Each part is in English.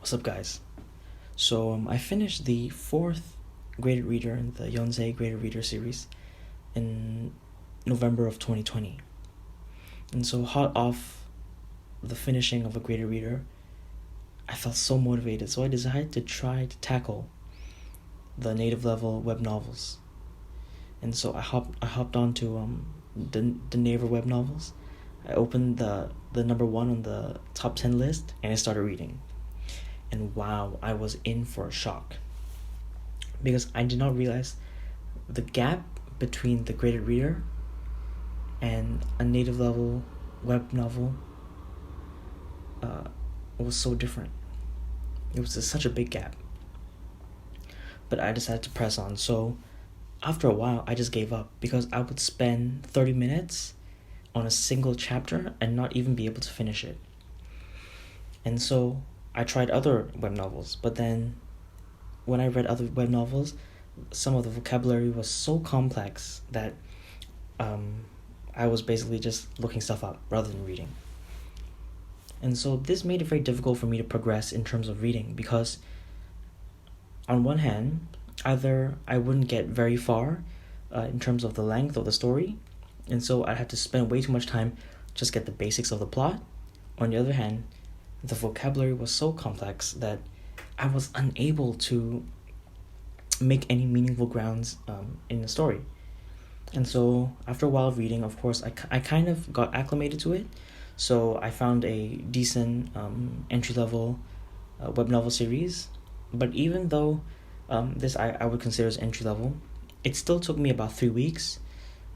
What's up, guys? So I finished the fourth graded reader in the Yonsei graded reader series in November of 2020. And so hot off the finishing of a graded reader, I felt so motivated. So I decided to try to tackle the native level web novels. And so I hopped onto the Naver web novels. I opened the number one on the top 10 list and I started reading. And wow, I was in for a shock. Because I did not realize the gap between the graded reader and a native level web novel was so different. It was such a big gap. But I decided to press on. So after a while, I just gave up because I would spend 30 minutes on a single chapter and not even be able to finish it. And so I tried other web novels, but then when I read other web novels, some of the vocabulary was so complex that I was basically just looking stuff up rather than reading. And so this made it very difficult for me to progress in terms of reading because on one hand, either I wouldn't get very far in terms of the length of the story, and so I'd have to spend way too much time just get the basics of the plot. On the other hand, the vocabulary was so complex that I was unable to make any meaningful grounds in the story. And so after a while of reading, of course, I kind of got acclimated to it. So I found a decent entry-level web novel series. But even though this I would consider as entry-level, it still took me about 3 weeks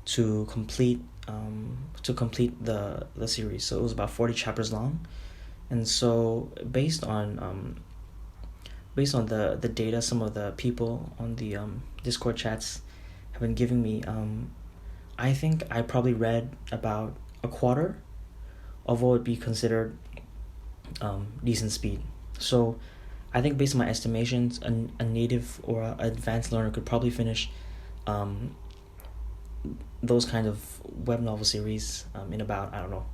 to complete the series. So it was about 40 chapters long. And so based on the data some of the people on the Discord chats have been giving me, I think I probably read about a quarter of what would be considered decent speed. So I think based on my estimations, a native or an advanced learner could probably finish those kind of web novel series in about, I don't know,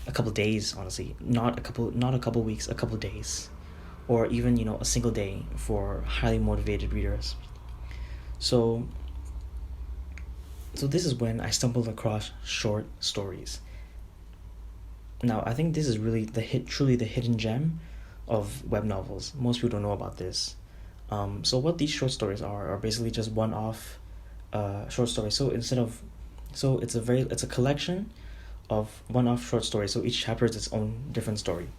a couple days, honestly. Not a couple weeks, a couple days. Or even, a single day for highly motivated readers. So this is when I stumbled across short stories. Now, I think this is really truly the hidden gem of web novels. Most people don't know about this. So what these short stories are basically just one-off short stories. So it's a collection of one-off short stories. So each chapter is its own different story.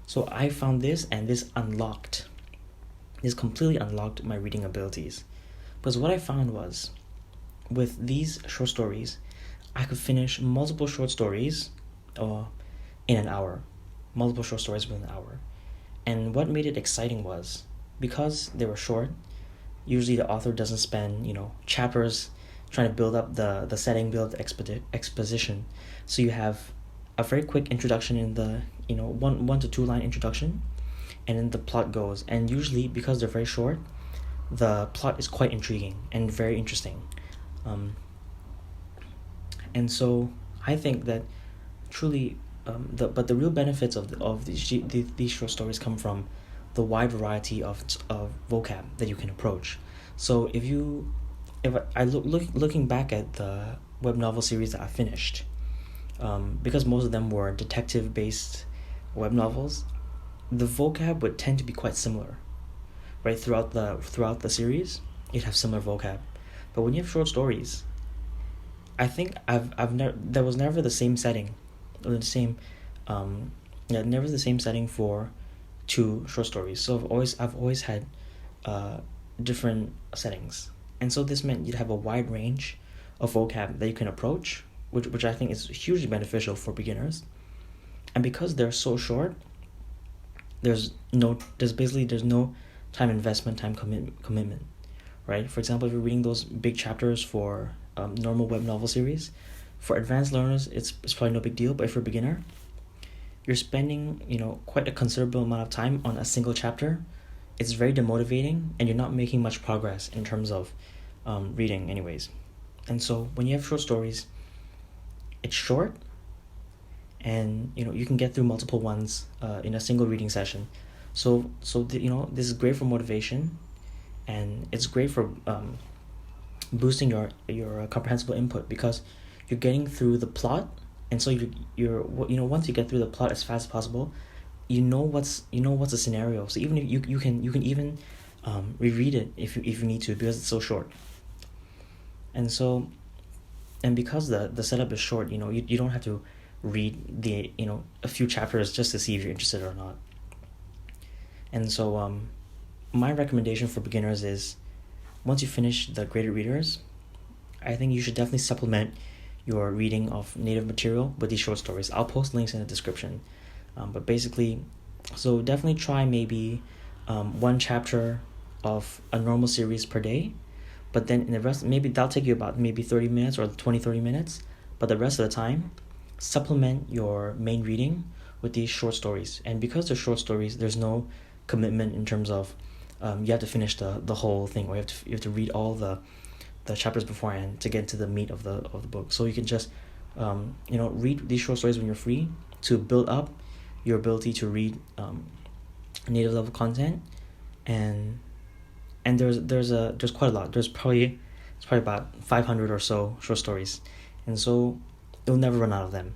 So I found this, and this completely unlocked my reading abilities. Because what I found was, with these short stories, I could finish multiple short stories in an hour. Multiple short stories within an hour. And what made it exciting was, because they were short, usually the author doesn't spend, chapters trying to build up the setting, build the exposition. So you have a very quick introduction in the, 1 to 2 line introduction, and then the plot goes. And usually, because they're very short, the plot is quite intriguing and very interesting. And so I think that truly, the real benefits of these short stories come from the wide variety of vocab that you can approach. So if I looking back at the web novel series that I finished, because most of them were detective-based web novels, the vocab would tend to be quite similar, right? Throughout the series, you'd have similar vocab. But when you have short stories, I think there was never the same setting, or the same, never the same setting for 2 short stories. So I've always had different settings, and so this meant you'd have a wide range of vocab that you can approach, which I think is hugely beneficial for beginners. And because they're so short, there's no time investment, time commitment, right? For example, if you're reading those big chapters for normal web novel series, for advanced learners, it's probably no big deal. But if you're a beginner, you're spending, quite a considerable amount of time on a single chapter. It's very demotivating, and you're not making much progress in terms of reading anyways. And so when you have short stories, it's short, and you can get through multiple ones in a single reading session. This is great for motivation, and it's great for boosting your comprehensible input, because you're getting through the plot, and so you're once you get through the plot as fast as possible, you know what's the scenario. So even if you can even reread it if you need to, because it's so short. And because the setup is short, you don't have to read a few chapters just to see if you're interested or not. And so my recommendation for beginners is, once you finish the graded readers, I think you should definitely supplement your reading of native material with these short stories. I'll post links in the description. But basically, so definitely try maybe one chapter of a normal series per day, but then in the rest, maybe that'll take you about maybe 30 minutes or 20-30 minutes, but the rest of the time, supplement your main reading with these short stories. And because they're short stories, there's no commitment in terms of you have to finish the whole thing, or you have to read all the chapters beforehand to get to the meat of the book. So you can just read these short stories when you're free, to build up your ability to read native level content. And there's quite a lot. It's probably about 500 or so short stories, and so you'll never run out of them.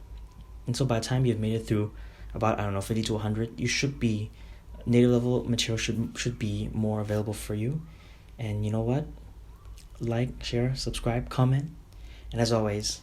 And so by the time you've made it through about 50 to 100, you should be native level material should be more available for you. And you know what? Like, share, subscribe, comment, and as always,